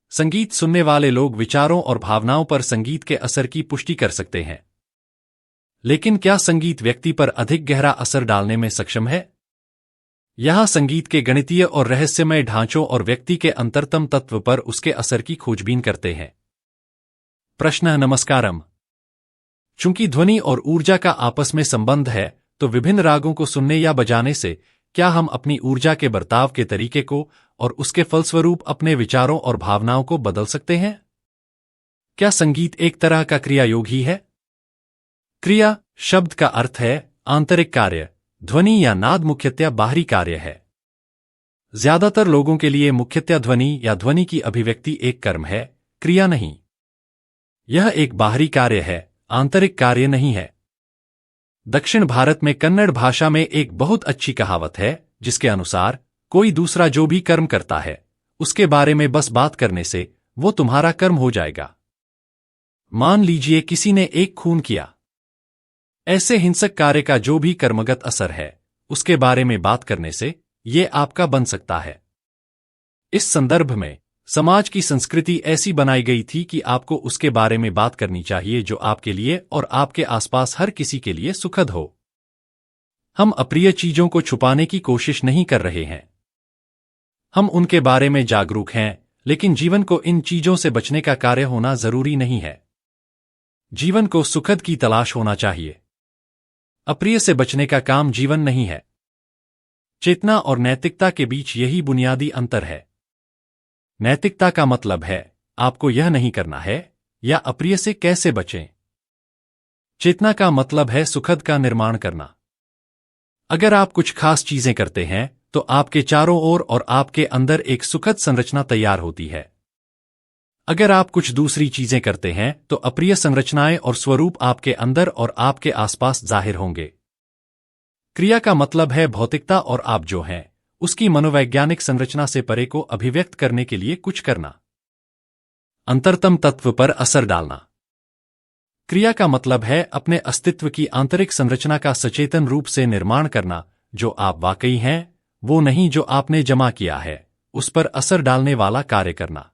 संगीत सुनने वाले लोग विचारों और भावनाओं पर संगीत के असर की पुष्टि कर सकते हैं। लेकिन क्या संगीत व्यक्ति पर अधिक गहरा असर डालने में सक्षम है? यहां संगीत के गणितीय और रहस्यमय ढांचों और व्यक्ति के अंतरतम तत्व पर उसके असर की खोजबीन करते हैं। प्रश्न। नमस्कारम। चूंकि ध्वनि और ऊर्जा का आपस में संबंध है, तो विभिन्न रागों को सुनने या बजाने से क्या हम अपनी ऊर्जा के बर्ताव के तरीके को और उसके फलस्वरूप अपने विचारों और भावनाओं को बदल सकते हैं? क्या संगीत एक तरह का क्रियायोग ही है? क्रिया शब्द का अर्थ है आंतरिक कार्य। ध्वनि या नाद मुख्यतः बाहरी कार्य है। ज्यादातर लोगों के लिए मुख्यतः ध्वनि या ध्वनि की अभिव्यक्ति एक कर्म है, क्रिया नहीं। यह एक बाहरी कार्य है, आंतरिक कार्य नहीं है। दक्षिण भारत में कन्नड़ भाषा में एक बहुत अच्छी कहावत है, जिसके अनुसार कोई दूसरा जो भी कर्म करता है, उसके बारे में बस बात करने से वो तुम्हारा कर्म हो जाएगा। मान लीजिए किसी ने एक खून किया। ऐसे हिंसक कार्य का जो भी कर्मगत असर है, उसके बारे में बात करने से ये आपका बन सकता है। इस संदर्भ में समाज की संस्कृति ऐसी बनाई गई थी कि आपको उसके बारे में बात करनी चाहिए जो आपके लिए और आपके आसपास हर किसी के लिए सुखद हो। हम अप्रिय चीजों को छुपाने की कोशिश नहीं कर रहे हैं। हम उनके बारे में जागरूक हैं, लेकिन जीवन को इन चीजों से बचने का कार्य होना जरूरी नहीं है। जीवन को सुखद की तलाश होना चाहिए। अप्रिय से बचने का काम जीवन नहीं है। चेतना और नैतिकता के बीच यही बुनियादी अंतर है। नैतिकता का मतलब है आपको यह नहीं करना है या अप्रिय से कैसे बचें। चेतना का मतलब है सुखद का निर्माण करना। अगर आप कुछ खास चीजें करते हैं, तो आपके चारों ओर और आपके अंदर एक सुखद संरचना तैयार होती है। अगर आप कुछ दूसरी चीजें करते हैं, तो अप्रिय संरचनाएं और स्वरूप आपके अंदर और आपके आसपास जाहिर होंगे। क्रिया का मतलब है भौतिकता और आप जो हैं, उसकी मनोवैज्ञानिक संरचना से परे को अभिव्यक्त करने के लिए कुछ करना। अंतरतम तत्व पर असर डालना। क्रिया का मतलब है अपने अस्तित्व की आंतरिक संरचना का सचेतन रूप से निर्माण करना। जो आप वाकई हैं, वो नहीं जो आपने जमा किया है, उस पर असर डालने वाला कार्य करना।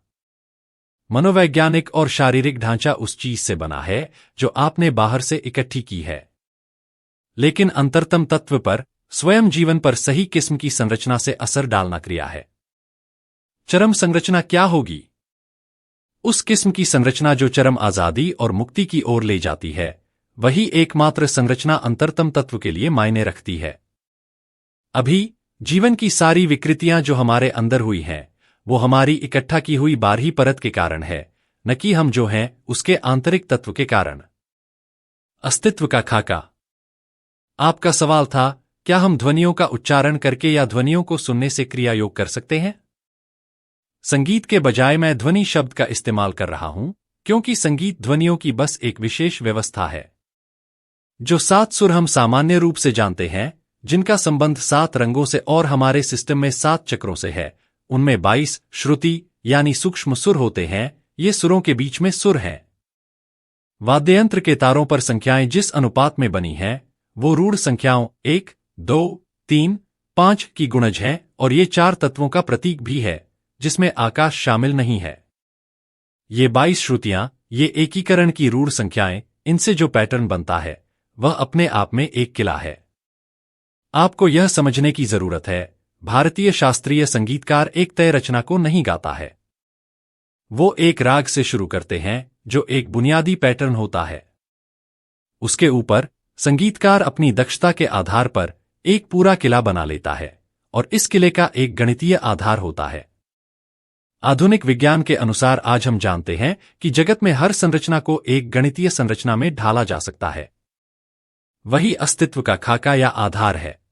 मनोवैज्ञानिक और शारीरिक ढांचा उस चीज से बना है जो आपने बाहर से इकट्ठी की है। लेकिन अंतरतम तत्व पर, स्वयं जीवन पर सही किस्म की संरचना से असर डालना क्रिया है। चरम संरचना क्या होगी? उस किस्म की संरचना जो चरम आजादी और मुक्ति की ओर ले जाती है, वही एकमात्र संरचना अंतरतम तत्व के लिए मायने रखती है। अभी जीवन की सारी विकृतियां जो हमारे अंदर हुई हैं, वो हमारी इकट्ठा की हुई बारही परत के कारण है, न कि हम जो हैं उसके आंतरिक तत्व के कारण। अस्तित्व का खाका। आपका सवाल था, क्या हम ध्वनियों का उच्चारण करके या ध्वनियों को सुनने से क्रिया योग कर सकते हैं? संगीत के बजाय मैं ध्वनि शब्द का इस्तेमाल कर रहा हूं, क्योंकि संगीत ध्वनियों की बस एक विशेष व्यवस्था है। जो 7 सुर हम सामान्य रूप से जानते हैं, जिनका संबंध 7 रंगों से और हमारे सिस्टम में 7 चक्रों से है, उनमें 22 श्रुति यानी सूक्ष्म सुर होते हैं। ये सुरों के बीच में सुर हैं। वाद्ययंत्र के तारों पर संख्याएं जिस अनुपात में बनी हैं, वो रूढ़ संख्याओं 1, 2, 3, 5 की गुणज हैं, और ये 4 तत्वों का प्रतीक भी है, जिसमें आकाश शामिल नहीं है। ये 22 श्रुतियां, ये एकीकरण की रूढ़ संख्याएं, इनसे जो पैटर्न बनता है, वह अपने आप में एक किला है। आपको यह समझने की जरूरत है, भारतीय शास्त्रीय संगीतकार एक तय रचना को नहीं गाता है। वो एक राग से शुरू करते हैं जो एक बुनियादी पैटर्न होता है। उसके ऊपर संगीतकार अपनी दक्षता के आधार पर एक पूरा किला बना लेता है, और इस किले का एक गणितीय आधार होता है। आधुनिक विज्ञान के अनुसार आज हम जानते हैं कि जगत में हर संरचना को एक गणितीय संरचना में ढाला जा सकता है। वही अस्तित्व का खाका या आधार है।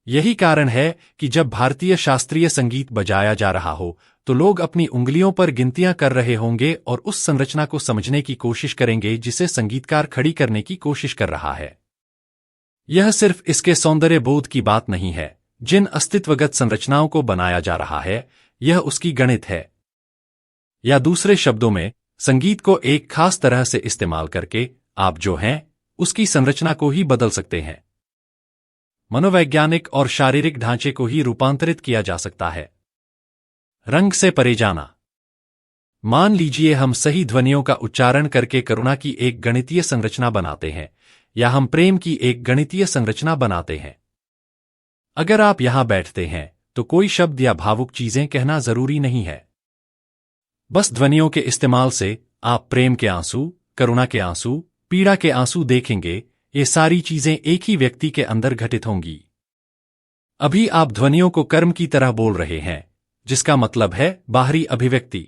यही कारण है कि जब भारतीय शास्त्रीय संगीत बजाया जा रहा हो, तो लोग अपनी उंगलियों पर गिनतियां कर रहे होंगे और उस संरचना को समझने की कोशिश करेंगे जिसे संगीतकार खड़ी करने की कोशिश कर रहा है। यह सिर्फ इसके सौंदर्य बोध की बात नहीं है, जिन अस्तित्वगत संरचनाओं को बनाया जा रहा है, यह उसकी गणित है। या दूसरे शब्दों में, संगीत को एक खास तरह से इस्तेमाल करके आप जो हैं, उसकी संरचना को ही बदल सकते हैं। मनोवैज्ञानिक और शारीरिक ढांचे को ही रूपांतरित किया जा सकता है। रंग से परे जाना। मान लीजिए हम सही ध्वनियों का उच्चारण करके करुणा की एक गणितीय संरचना बनाते हैं, या हम प्रेम की एक गणितीय संरचना बनाते हैं। अगर आप यहां बैठते हैं तो कोई शब्द या भावुक चीजें कहना जरूरी नहीं है। बस ध्वनियों के इस्तेमाल से आप प्रेम के आंसू, करुणा के आंसू, पीड़ा के आंसू देखेंगे। ये सारी चीजें एक ही व्यक्ति के अंदर घटित होंगी। अभी आप ध्वनियों को कर्म की तरह बोल रहे हैं, जिसका मतलब है बाहरी अभिव्यक्ति।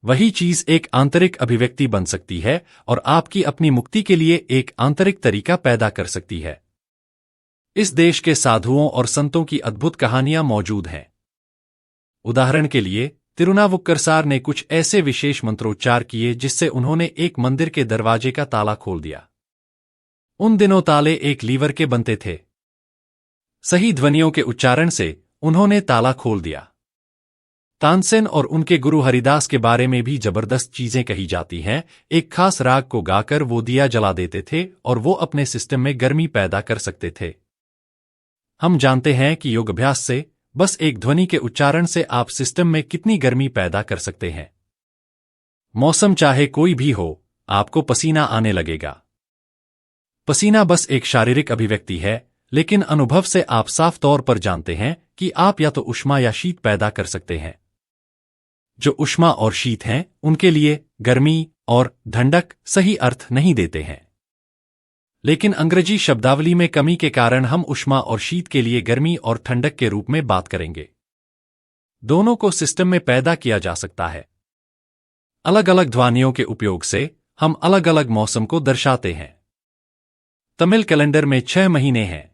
वही चीज एक आंतरिक अभिव्यक्ति बन सकती है और आपकी अपनी मुक्ति के लिए एक आंतरिक तरीका पैदा कर सकती है। इस देश के साधुओं और संतों की अद्भुत कहानियां मौजूद हैं। उदाहरण के लिए तिरुनावुक्करसार ने कुछ ऐसे विशेष मंत्रोच्चार किए जिससे उन्होंने एक मंदिर के दरवाजे का ताला खोल दिया। उन दिनों ताले एक लीवर के बनते थे। सही ध्वनियों के उच्चारण से उन्होंने ताला खोल दिया। तानसेन और उनके गुरु हरिदास के बारे में भी जबरदस्त चीजें कही जाती हैं। एक खास राग को गाकर वो दिया जला देते थे और वो अपने सिस्टम में गर्मी पैदा कर सकते थे। हम जानते हैं कि योग अभ्यास से, बस एक ध्वनि के उच्चारण से आप सिस्टम में कितनी गर्मी पैदा कर सकते हैं। मौसम चाहे कोई भी हो, आपको पसीना आने लगेगा। पसीना बस एक शारीरिक अभिव्यक्ति है, लेकिन अनुभव से आप साफ तौर पर जानते हैं कि आप या तो ऊष्मा या शीत पैदा कर सकते हैं। जो ऊष्मा और शीत हैं, उनके लिए गर्मी और ठंडक सही अर्थ नहीं देते हैं। लेकिन अंग्रेजी शब्दावली में कमी के कारण हम ऊष्मा और शीत के लिए गर्मी और ठंडक के रूप में बात करेंगे। दोनों को सिस्टम में पैदा किया जा सकता है। अलग अलग ध्वनियों के उपयोग से हम अलग अलग मौसम को दर्शाते हैं। तमिल कैलेंडर में 6 महीने हैं।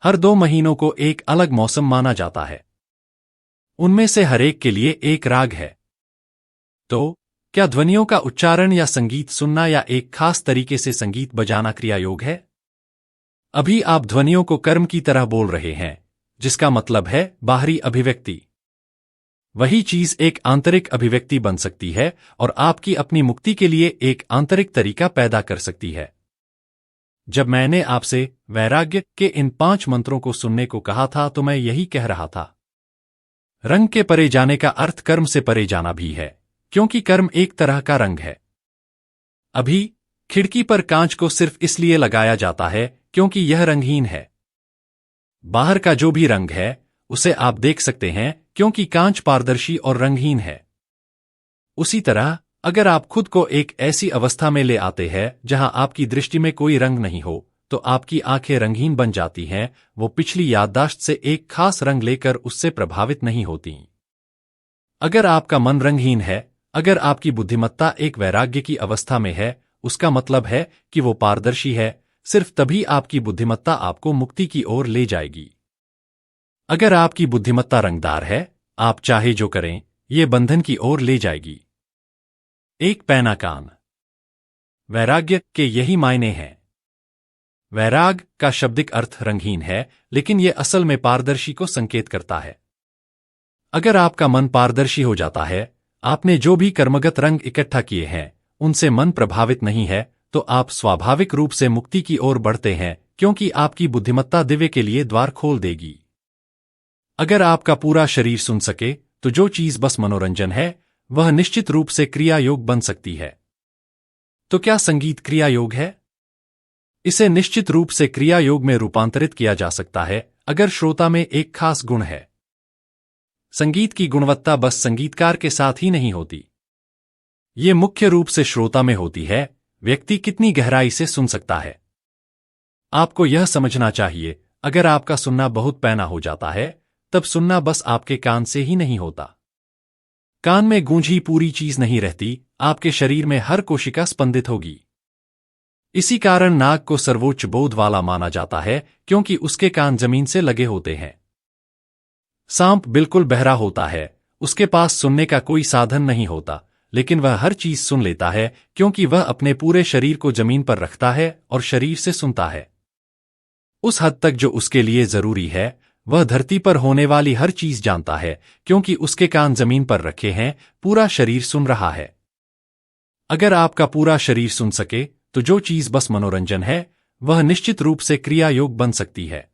हर 2 महीनों को एक अलग मौसम माना जाता है। उनमें से हर एक के लिए एक राग है। तो क्या ध्वनियों का उच्चारण या संगीत सुनना या एक खास तरीके से संगीत बजाना क्रिया योग है? अभी आप ध्वनियों को कर्म की तरह बोल रहे हैं, जिसका मतलब है बाहरी अभिव्यक्ति। वही चीज एक आंतरिक अभिव्यक्ति बन सकती है और आपकी अपनी मुक्ति के लिए एक आंतरिक तरीका पैदा कर सकती है। जब मैंने आपसे वैराग्य के इन 5 मंत्रों को सुनने को कहा था तो मैं यही कह रहा था। रंग के परे जाने का अर्थ कर्म से परे जाना भी है, क्योंकि कर्म एक तरह का रंग है। अभी खिड़की पर कांच को सिर्फ इसलिए लगाया जाता है क्योंकि यह रंगहीन है। बाहर का जो भी रंग है उसे आप देख सकते हैं क्योंकि कांच पारदर्शी और रंगहीन है। उसी तरह अगर आप खुद को एक ऐसी अवस्था में ले आते हैं जहां आपकी दृष्टि में कोई रंग नहीं हो, तो आपकी आंखें रंगहीन बन जाती हैं। वो पिछली याददाश्त से एक खास रंग लेकर उससे प्रभावित नहीं होती। अगर आपका मन रंगहीन है, अगर आपकी बुद्धिमत्ता एक वैराग्य की अवस्था में है, उसका मतलब है कि वो पारदर्शी है। सिर्फ तभी आपकी बुद्धिमत्ता आपको मुक्ति की ओर ले जाएगी। अगर आपकी बुद्धिमत्ता रंगदार है, आप चाहे जो करें, ये बंधन की ओर ले जाएगी। एक पैना कान। वैराग्य के यही मायने हैं। वैराग का शाब्दिक अर्थ रंगहीन है, लेकिन यह असल में पारदर्शी को संकेत करता है। अगर आपका मन पारदर्शी हो जाता है, आपने जो भी कर्मगत रंग इकट्ठा किए हैं उनसे मन प्रभावित नहीं है, तो आप स्वाभाविक रूप से मुक्ति की ओर बढ़ते हैं, क्योंकि आपकी बुद्धिमत्ता दिव्य के लिए द्वार खोल देगी। अगर आपका पूरा शरीर सुन सके तो जो चीज बस मनोरंजन है, वह निश्चित रूप से क्रिया योग बन सकती है। तो क्या संगीत क्रिया योग है? इसे निश्चित रूप से क्रिया योग में रूपांतरित किया जा सकता है अगर श्रोता में एक खास गुण है। संगीत की गुणवत्ता बस संगीतकार के साथ ही नहीं होती, ये मुख्य रूप से श्रोता में होती है। व्यक्ति कितनी गहराई से सुन सकता है। आपको यह समझना चाहिए, अगर आपका सुनना बहुत पैना हो जाता है, तब सुनना बस आपके कान से ही नहीं होता। कान में गूंज ही पूरी चीज नहीं रहती, आपके शरीर में हर कोशिका स्पंदित होगी। इसी कारण नाग को सर्वोच्च बोध वाला माना जाता है, क्योंकि उसके कान जमीन से लगे होते हैं। सांप बिल्कुल बहरा होता है, उसके पास सुनने का कोई साधन नहीं होता, लेकिन वह हर चीज सुन लेता है क्योंकि वह अपने पूरे शरीर को जमीन पर रखता है और शरीर से सुनता है। उस हद तक जो उसके लिए जरूरी है, वह धरती पर होने वाली हर चीज जानता है, क्योंकि उसके कान जमीन पर रखे हैं, पूरा शरीर सुन रहा है। अगर आपका पूरा शरीर सुन सके, तो जो चीज बस मनोरंजन है, वह निश्चित रूप से क्रिया योग बन सकती है।